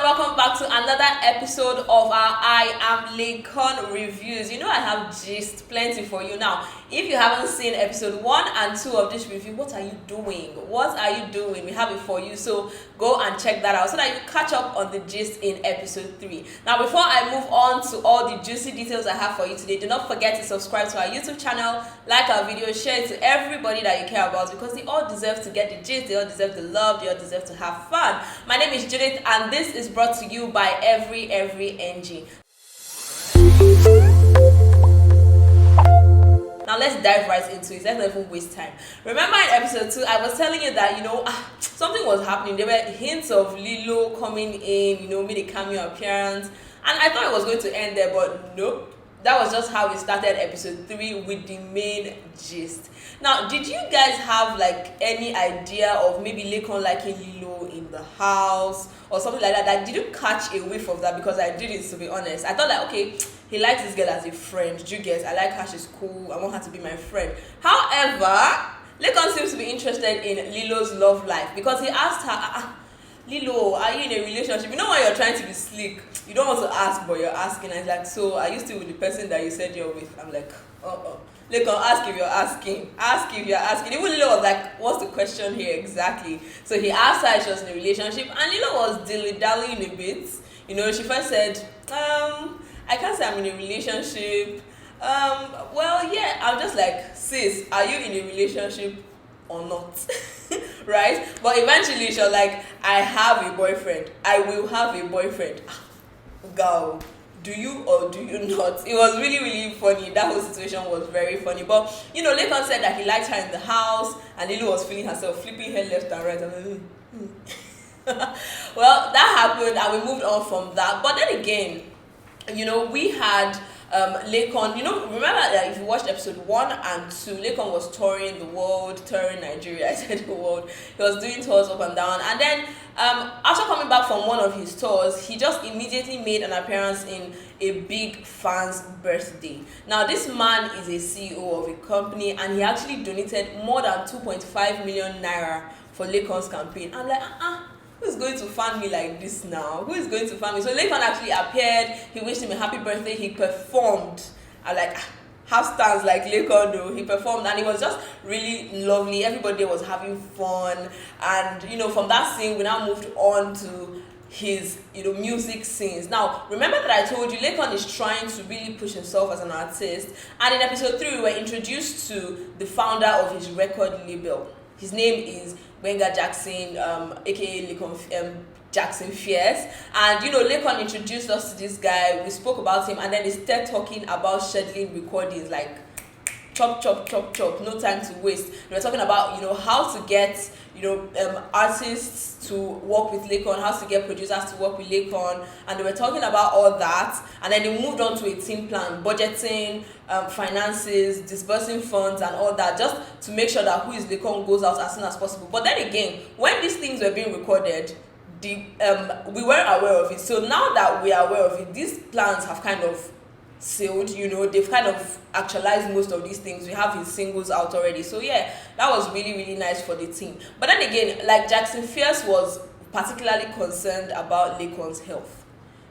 welcome back to another episode of our I Am Laycon reviews. You know I have gist plenty for you now. If you haven't seen episode 1 and 2 of this review, what are you doing? What are you doing? We have it for you, so go and check that out so that you catch up on the gist in episode 3. Now, before I move on to all the juicy details I have for you today, do not forget to subscribe to our YouTube channel, like our video, share it to everybody that you care about, because they all deserve to get the gist, they all deserve the love, they all deserve to have fun. My name is Judith, and this is brought to you by Every NG. Now let's dive right into it. Let's not even waste time. Remember in episode 2, I was telling you that, something was happening. There were hints of Lilo coming in, made a cameo appearance. And I thought it was going to end there, but nope. That was just how we started episode 3 with the main gist. Now, did you guys have any idea of maybe Laycon liking Lilo in the house or something like that? Like, did you catch a whiff of that? Because I didn't, to be honest. I thought okay, he likes this girl as a friend. Do you guess? I like her, she's cool. I want her to be my friend. However, Laycon seems to be interested in Lilo's love life because he asked her, Lilo, are you in a relationship? You know when you're trying to be slick, you don't want to ask, but you're asking. And it's like, so are you still with the person that you said you're with? I'm like, Laycon, ask if you're asking. Ask if you're asking. Even Lilo was like, what's the question here exactly? So he asked her if she was in a relationship, and Lilo was dilly-dallying a bit. She first said, I can't say I'm in a relationship. Well, yeah, I'm just like, sis, are you in a relationship or not? Right? But eventually she was like, I have a boyfriend. I will have a boyfriend. Girl, do you or do you not? It was really, really funny. That whole situation was very funny. But Laycon said that he liked her in the house, and Lilo was feeling herself, flipping her left and right. Well, that happened, and we moved on from that. But then again, we had Laycon, remember that if you watched episode 1 and 2, Laycon was touring the world, touring Nigeria, I said the world. He was doing tours up and down, and then after coming back from one of his tours, he just immediately made an appearance in a big fan's birthday. Now, this man is a CEO of a company, and he actually donated more than 2.5 million naira for Laycon's campaign. I'm like, who is going to fan me like this now? Who is going to fan me? So Laycon actually appeared. He wished him a happy birthday. He performed. I half stands like Laycon though. He performed, and it was just really lovely. Everybody was having fun, and from that scene we now moved on to his music scenes. Now remember that I told you Laycon is trying to really push himself as an artist, and in episode 3 we were introduced to the founder of his record label. His name is Benga Jackson, aka Laycon Jackson Fierce. And Laycon introduced us to this guy. We spoke about him, and then they started talking about scheduling recordings, like chop, no time to waste. They were talking about how to get artists to work with Laycon, how to get producers to work with Laycon, and they were talking about all that. And then they moved on to a team plan, budgeting, finances, disbursing funds and all that, just to make sure that Who is Laycon goes out as soon as possible. But then again, when these things were being recorded, we weren't aware of it. So now that we are aware of it, these plans have kind of sailed. They've kind of actualized most of these things. We have his singles out already, so yeah, that was really, really nice for the team. But then again, Jackson Fierce was particularly concerned about Laycon's health.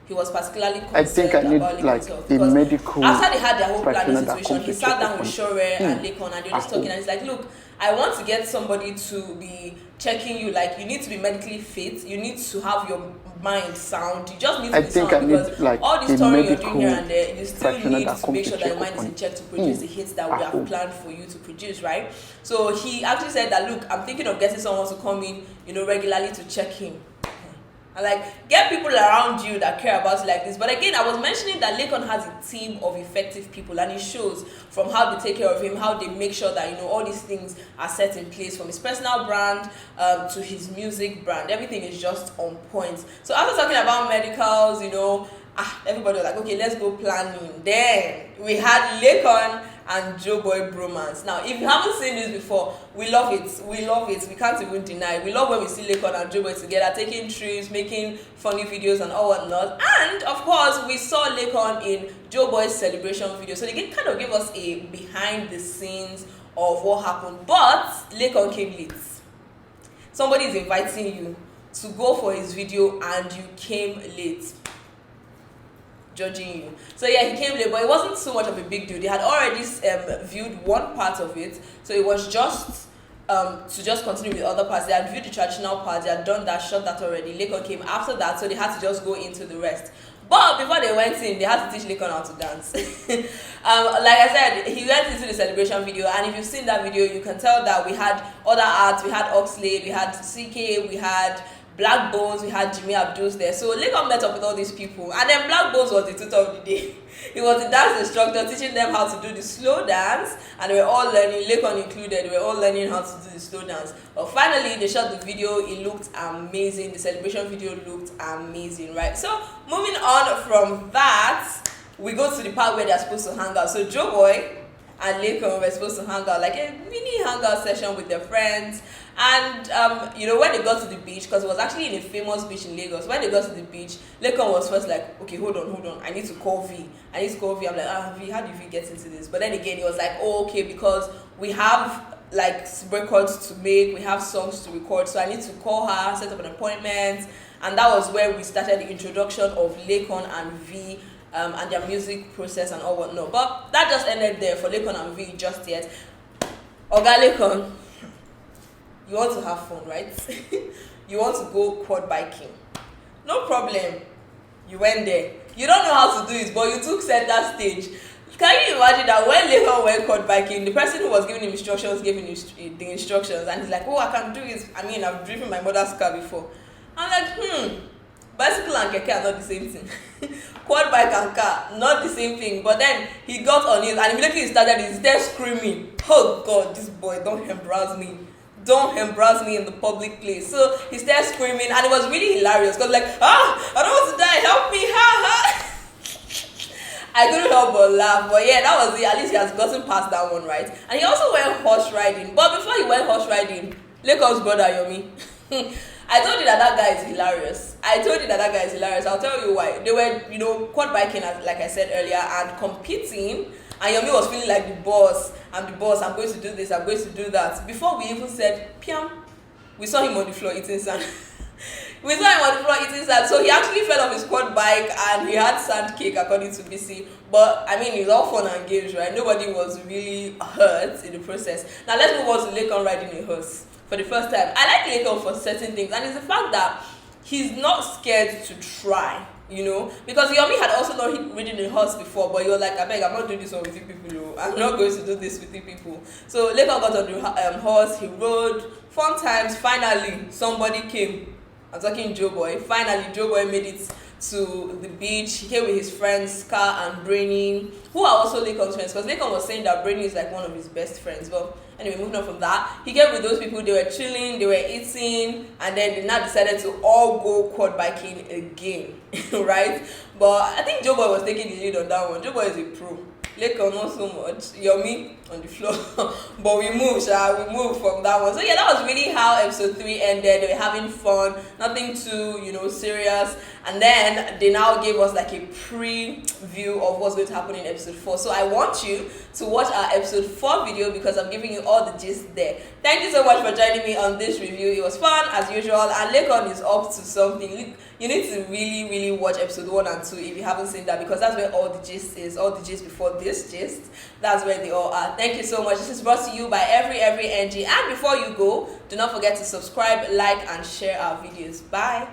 He was particularly concerned about Laycon's health, because medical after they had their whole planning situation, he sat down with Shore and Laycon, and they were just talking, and he's like, look, I want to get somebody to be checking you. You need to be medically fit, you need to have your mind sound, you just need to be sound, because all this touring you're doing here and there, you still need to make sure that your mind is in check to produce the hits that we have planned for you to produce, right? So he actually said that, look, I'm thinking of getting someone to come in, regularly to check him. And get people around you that care about you like this. But again, I was mentioning that Laycon has a team of effective people, and it shows from how they take care of him, how they make sure that all these things are set in place, from his personal brand to his music brand. Everything is just on point. So after talking about medicals, everybody was like, okay, let's go planning. Then we had Laycon and Joeboy bromance. Now, if you haven't seen this before, we love it. We can't even deny. We love when we see Laycon and Joeboy together, taking trips, making funny videos and all whatnot. And of course, we saw Laycon in Joeboy's celebration video. So they kind of gave us a behind the scenes of what happened. But Laycon came late. Somebody is inviting you to go for his video and you came late. Judging you. So yeah, he came late, but it wasn't so much of a big deal. They had already viewed one part of it, so it was just to just continue with the other parts. They had viewed the traditional part, they had done that, shot that already. Laycon came after that, so they had to just go into the rest. But before they went in, they had to teach Laycon how to dance. Like I said, he went into the celebration video, and if you've seen that video, you can tell that we had other arts. We had Oxlade, we had CK, we had Black Bones, we had Jimmy Abdul's there. So Laycon met up with all these people, and then Black Bones was the tutor of the day. He was the dance instructor teaching them how to do the slow dance, and they were all learning, Laycon included, they were all learning how to do the slow dance. But finally, they shot the video, it looked amazing, the celebration video looked amazing, right? So moving on from that, we go to the part where they're supposed to hang out. So Joeboy and Laycon were supposed to hang out, like a mini hangout session with their friends. And you know, when they got to the beach, because it was actually in a famous beach in Lagos, when they got to the beach, Laycon was first like, okay, hold on, I need to call V. I'm like, V, how do V get into this? But then again, he was like, oh, okay, because we have like records to make, we have songs to record, so I need to call her, set up an appointment. And that was where we started the introduction of Laycon and V, and their music process and all whatnot. But that just ended there for Laycon and V just yet. Oga Laycon, you want to have fun, right? You want to go quad biking. No problem. You went there. You don't know how to do it, but you took center stage. Can you imagine that when Laycon went quad biking, the person who was giving him instructions gave him the instructions, and he's like, oh, I can do it. I mean, I've driven my mother's car before. I'm like, bicycle and keke are not the same thing. Quad bike and car, not the same thing. But then he got on it, and immediately he started, he's there screaming, oh God, this boy, don't embarrass me. Don't embarrass me in the public place. So he started screaming, and it was really hilarious because like, I don't want to die, help me, ha. I couldn't help but laugh. But yeah, that was it. At least he has gotten past that one, right? And he also went horse riding. But before he went horse riding, Laycon's brother Yomi, I told you that guy is hilarious. I'll tell you why. They were, you know, quad biking, like I said earlier, and competing. And Yomi was feeling like the boss. I'm the boss. I'm going to do this. I'm going to do that. Before we even said, Piam, we saw him on the floor eating sand. So he actually fell off his quad bike and he had sand cake, according to BC. But I mean, it's all fun and games, right? Nobody was really hurt in the process. Now let's move on to Laycon riding a horse for the first time. I like Laycon for certain things, and it's the fact that he's not scared to try. You know, because Yomi had also not ridden a horse before, but you're like, I beg, I'm not doing this one with you people. I'm not going to do this with you people. So Laycon got on the horse, he rode, fun times. Finally, somebody came. I'm talking Joeboy. Finally, Joeboy made it to the beach. He came with his friends, Scar and Brainy, who are also Laycon's friends, because Laycon was saying that Brainy is like one of his best friends. But anyway, moving on from that, he came with those people. They were chilling, they were eating, and then they now decided to all go quad biking again, right? But I think Joeboy was taking the lead on that one. Joeboy is a pro. Laycon not so much. Yomi on the floor. But we moved from that one. So yeah, that was really how episode 3 ended. They were having fun, nothing too, you know, serious. And then they now gave us like a preview of what's going to happen in episode 4. So I want you to watch our episode 4 video because I'm giving you all the gist there. Thank you so much for joining me on this review. It was fun as usual, and Laycon is up to something. You need to really watch episode 1 and 2 if you haven't seen that, because that's where all the gist is. All the gist before this gist, that's where they all are. Thank you so much. This is brought to you by every NG. And before you go, do not forget to subscribe, like, and share our videos. Bye.